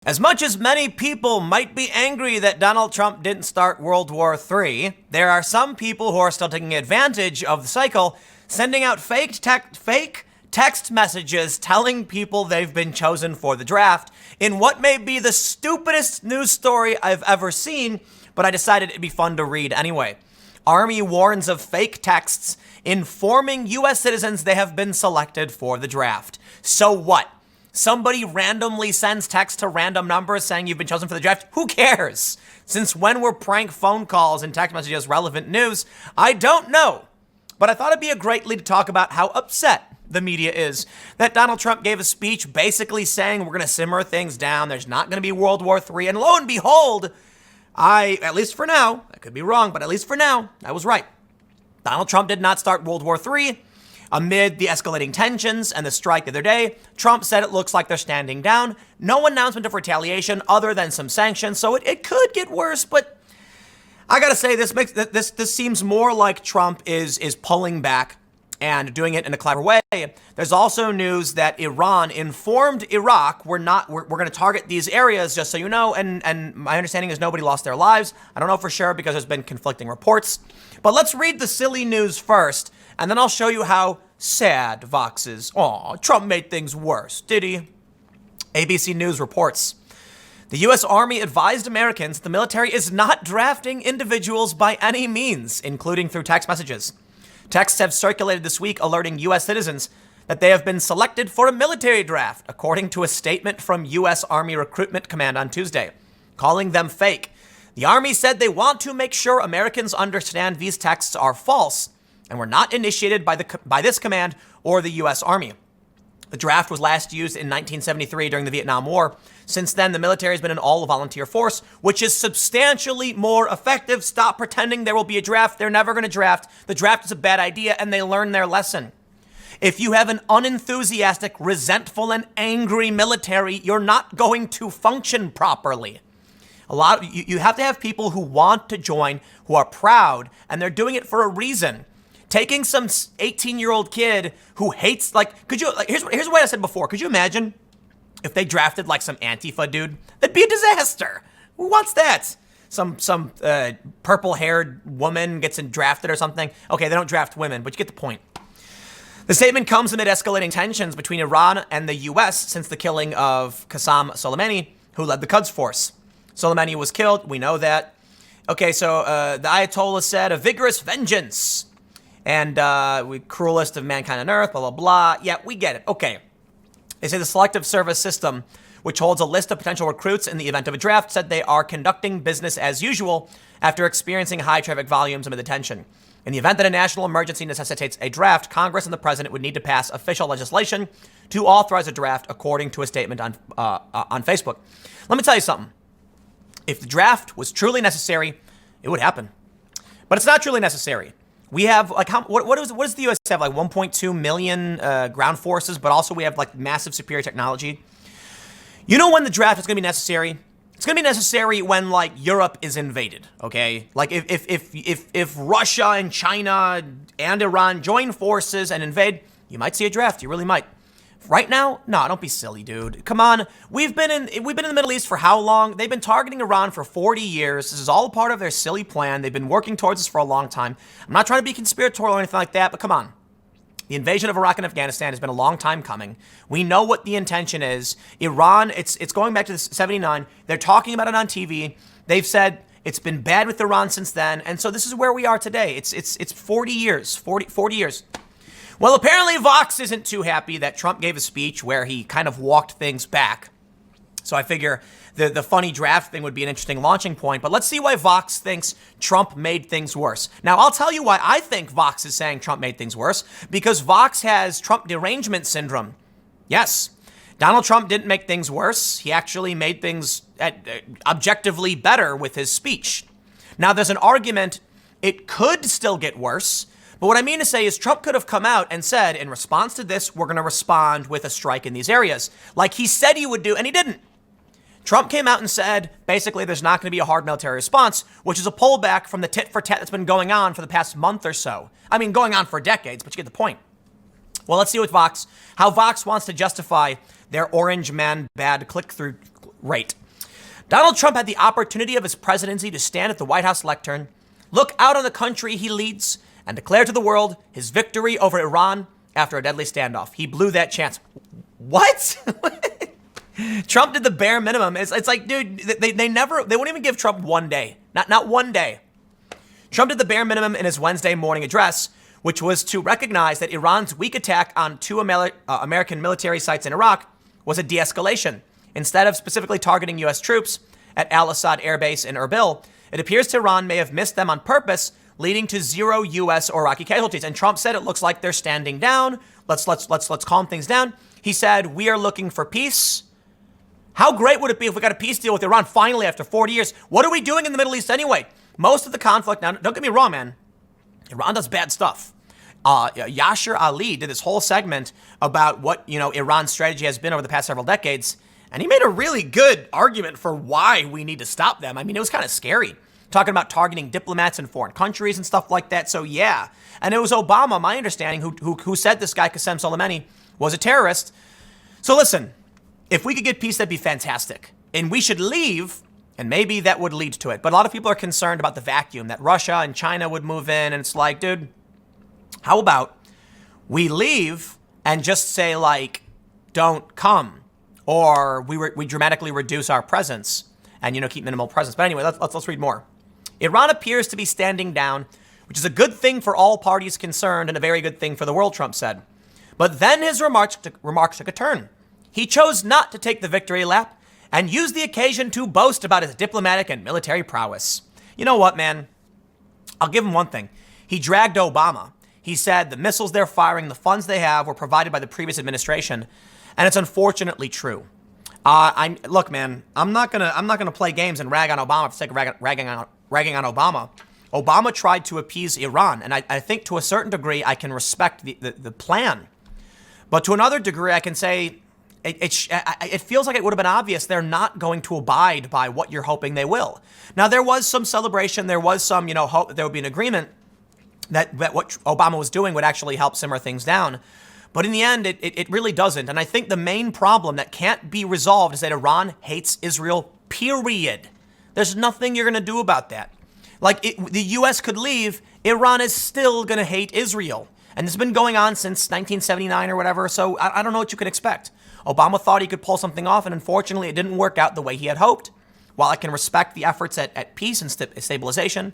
As much as many people might be angry that Donald Trump didn't start World War III, there are some people who are still taking advantage of the cycle, sending out fake text messages telling people they've been chosen for the draft in what may be the stupidest news story I've ever seen, but I decided it'd be fun to read anyway. Army warns of fake texts informing U.S. citizens they have been selected for the draft. So what? Somebody randomly sends text to random numbers saying you've been chosen for the draft? Who cares? Since when were prank phone calls and text messages relevant news? I don't know. But I thought it'd be a great lead to talk about how upset the media is that Donald Trump gave a speech basically saying we're going to simmer things down. There's not going to be World War III. And lo and behold, at least for now, I could be wrong, but at least for now, I was right. Donald Trump did not start World War III. Amid the escalating tensions and the strike the other day, Trump said it looks like they're standing down. No announcement of retaliation other than some sanctions, so it could get worse, but I gotta say, this seems more like Trump is pulling back and doing it in a clever way. There's also news that Iran informed Iraq we're going to target these areas, just so you know, and my understanding is nobody lost their lives. I don't know for sure because there's been conflicting reports. But let's read the silly news first, and then I'll show you how sad Vox is. Aw, Trump made things worse, did he? ABC News reports. The U.S. Army advised Americans the military is not drafting individuals by any means, including through text messages. Texts have circulated this week alerting U.S. citizens that they have been selected for a military draft, according to a statement from U.S. Army Recruitment Command on Tuesday, calling them fake. The Army said they want to make sure Americans understand these texts are false and were not initiated by this command or the U.S. Army. The draft was last used in 1973 during the Vietnam War. Since then, the military has been an all-volunteer force, which is substantially more effective. Stop pretending there will be a draft. They're never going to draft. The draft is a bad idea, and they learn their lesson. If you have an unenthusiastic, resentful, and angry military, you're not going to function properly. You have to have people who want to join, who are proud, and they're doing it for a reason. Taking some 18-year-old kid who hates, here's what I said before. Could you imagine if they drafted like some Antifa dude? That'd be a disaster. Who wants that? Some purple-haired woman gets drafted or something. Okay, they don't draft women, but you get the point. The statement comes amid escalating tensions between Iran and the U.S. since the killing of Qasem Soleimani, who led the Quds Force. Soleimani was killed. We know that. Okay, so the Ayatollah said, a vigorous vengeance. And we cruelest of mankind on earth, blah, blah, blah. Yeah, we get it. Okay. They say the Selective Service System, which holds a list of potential recruits in the event of a draft, said they are conducting business as usual after experiencing high traffic volumes amid the tension. In the event that a national emergency necessitates a draft, Congress and the president would need to pass official legislation to authorize a draft, according to a statement on Facebook. Let me tell you something. If the draft was truly necessary, it would happen. But it's not truly necessary. We have what does the U.S. have? Like 1.2 million ground forces, but also we have like massive superior technology. You know when the draft is going to be necessary? It's going to be necessary when like Europe is invaded. Okay, like if Russia and China and Iran join forces and invade, you might see a draft. You really might. Right now, no, don't be silly, dude. Come on. We've been in the Middle East for how long? They've been targeting Iran for 40 years. This is all part of their silly plan. They've been working towards this for a long time. I'm not trying to be conspiratorial or anything like that, but come on. The invasion of Iraq and Afghanistan has been a long time coming. We know what the intention is. Iran, it's going back to 79. They're talking about it on TV. They've said it's been bad with Iran since then. And so this is where we are today. It's 40 years, 40 years. Well, apparently Vox isn't too happy that Trump gave a speech where he kind of walked things back. So I figure the funny draft thing would be an interesting launching point. But let's see why Vox thinks Trump made things worse. Now, I'll tell you why I think Vox is saying Trump made things worse. Because Vox has Trump derangement syndrome. Yes, Donald Trump didn't make things worse. He actually made things objectively better with his speech. Now, there's an argument it could still get worse. But what I mean to say is Trump could have come out and said, in response to this, we're going to respond with a strike in these areas, like he said he would do, and he didn't. Trump came out and said, basically, there's not going to be a hard military response, which is a pullback from the tit for tat that's been going on for the past month or so. I mean, going on for decades, but you get the point. Well, let's see with Vox, how Vox wants to justify their orange man bad click-through Great. Donald Trump had the opportunity of his presidency to stand at the White House lectern, look out on the country he leads, and declare to the world his victory over Iran after a deadly standoff. He blew that chance. What? Trump did the bare minimum. It's like, dude, they won't even give Trump 1 day. Not 1 day. Trump did the bare minimum in his Wednesday morning address, which was to recognize that Iran's weak attack on two American military sites in Iraq was a de-escalation. Instead of specifically targeting U.S. troops at Al-Assad Air Base in Erbil, it appears Tehran may have missed them on purpose, leading to 0 U.S. or Iraqi casualties. And Trump said it looks like they're standing down. Let's calm things down. He said, we are looking for peace. How great would it be if we got a peace deal with Iran finally after 40 years? What are we doing in the Middle East anyway? Most of the conflict, now don't get me wrong, man, Iran does bad stuff. Yashar Ali did this whole segment about what, Iran's strategy has been over the past several decades. And he made a really good argument for why we need to stop them. I mean, it was kind of scary, talking about targeting diplomats in foreign countries and stuff like that. So, yeah. And it was Obama, my understanding, who said this guy, Qasem Soleimani, was a terrorist. So, listen, if we could get peace, that'd be fantastic. And we should leave, and maybe that would lead to it. But a lot of people are concerned about the vacuum, that Russia and China would move in. And it's like, dude, how about we leave and just say, like, don't come? Or we dramatically reduce our presence and, keep minimal presence. But anyway, let's read more. Iran appears to be standing down, which is a good thing for all parties concerned and a very good thing for the world, Trump said. But then his remarks took a turn. He chose not to take the victory lap and use the occasion to boast about his diplomatic and military prowess. You know what, man? I'll give him one thing. He dragged Obama. He said the missiles they're firing, the funds they have were provided by the previous administration. And it's unfortunately true. Look, man, I'm not gonna play games and rag on Obama for the sake of ragging on Obama. Obama tried to appease Iran, and I think to a certain degree I can respect the plan. But to another degree, I can say it feels like it would have been obvious they're not going to abide by what you're hoping they will. Now, there was some celebration, there was some hope that there would be an agreement that what Obama was doing would actually help simmer things down. But in the end, it really doesn't. And I think the main problem that can't be resolved is that Iran hates Israel, period. There's nothing you're going to do about that. Like, the U.S. could leave, Iran is still going to hate Israel. And this has been going on since 1979 or whatever, so I don't know what you could expect. Obama thought he could pull something off, and unfortunately, it didn't work out the way he had hoped. While I can respect the efforts at peace and stabilization,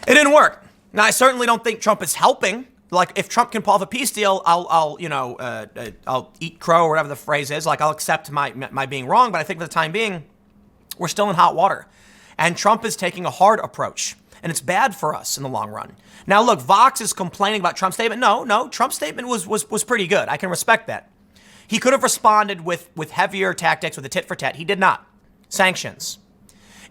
it didn't work. Now, I certainly don't think Trump is helping. Like, if Trump can pull off a peace deal, I'll eat crow or whatever the phrase is. Like, I'll accept my being wrong. But I think for the time being, we're still in hot water. And Trump is taking a hard approach. And it's bad for us in the long run. Now, look, Vox is complaining about Trump's statement. No, Trump's statement was pretty good. I can respect that. He could have responded with heavier tactics, with a tit for tat. He did not. Sanctions.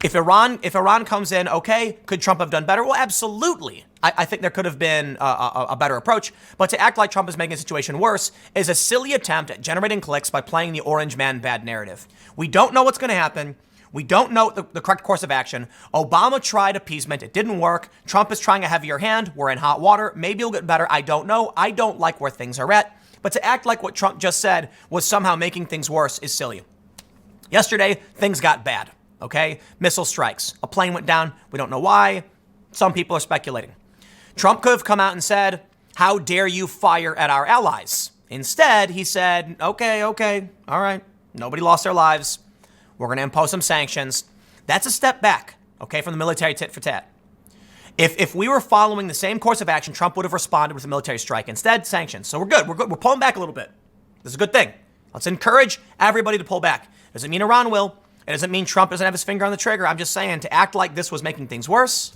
If Iran comes in, okay, could Trump have done better? Well, absolutely. I think there could have been a better approach. But to act like Trump is making the situation worse is a silly attempt at generating clicks by playing the orange man bad narrative. We don't know what's going to happen. We don't know the correct course of action. Obama tried appeasement. It didn't work. Trump is trying a heavier hand. We're in hot water. Maybe it'll get better. I don't know. I don't like where things are at. But to act like what Trump just said was somehow making things worse is silly. Yesterday, things got bad. Okay? Missile strikes. A plane went down. We don't know why. Some people are speculating. Trump could have come out and said, how dare you fire at our allies? Instead, he said, okay, all right. Nobody lost their lives. We're going to impose some sanctions. That's a step back, okay, from the military tit for tat. If we were following the same course of action, Trump would have responded with a military strike. Instead, sanctions. So we're good. We're pulling back a little bit. This is a good thing. Let's encourage everybody to pull back. Doesn't mean Iran will. It doesn't mean Trump doesn't have his finger on the trigger. I'm just saying, to act like this was making things worse.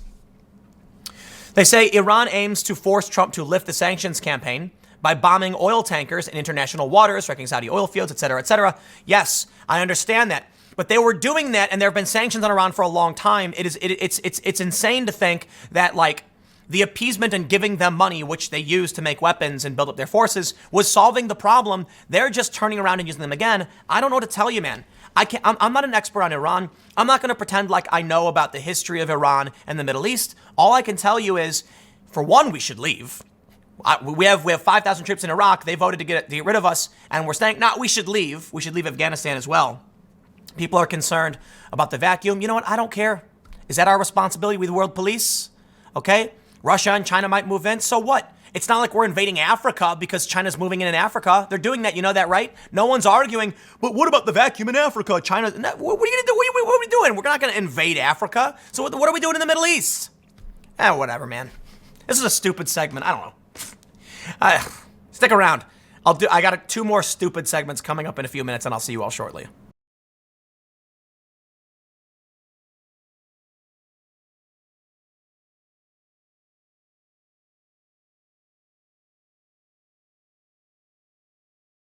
They say Iran aims to force Trump to lift the sanctions campaign by bombing oil tankers in international waters, wrecking Saudi oil fields, et cetera, et cetera. Yes, I understand that. But they were doing that, and there have been sanctions on Iran for a long time. It's insane to think that, like, the appeasement and giving them money, which they use to make weapons and build up their forces, was solving the problem. They're just turning around and using them again. I don't know what to tell you, man. I'm not an expert on Iran. I'm not going to pretend like I know about the history of Iran and the Middle East. All I can tell you is, for one, we should leave. We have 5,000 troops in Iraq. They voted to get rid of us, and we're saying, no, we should leave. We should leave Afghanistan as well. People are concerned about the vacuum. You know what? I don't care. Is that our responsibility with the world police? Okay? Russia and China might move in. So what? It's not like we're invading Africa because China's moving in Africa. They're doing that. You know that, right? No one's arguing, but what about the vacuum in Africa? China, what are you going to do? What are we doing? We're not going to invade Africa. So what are we doing in the Middle East? Whatever, man. This is a stupid segment. I don't know. Stick around. I got 2 more stupid segments coming up in a few minutes, and I'll see you all shortly.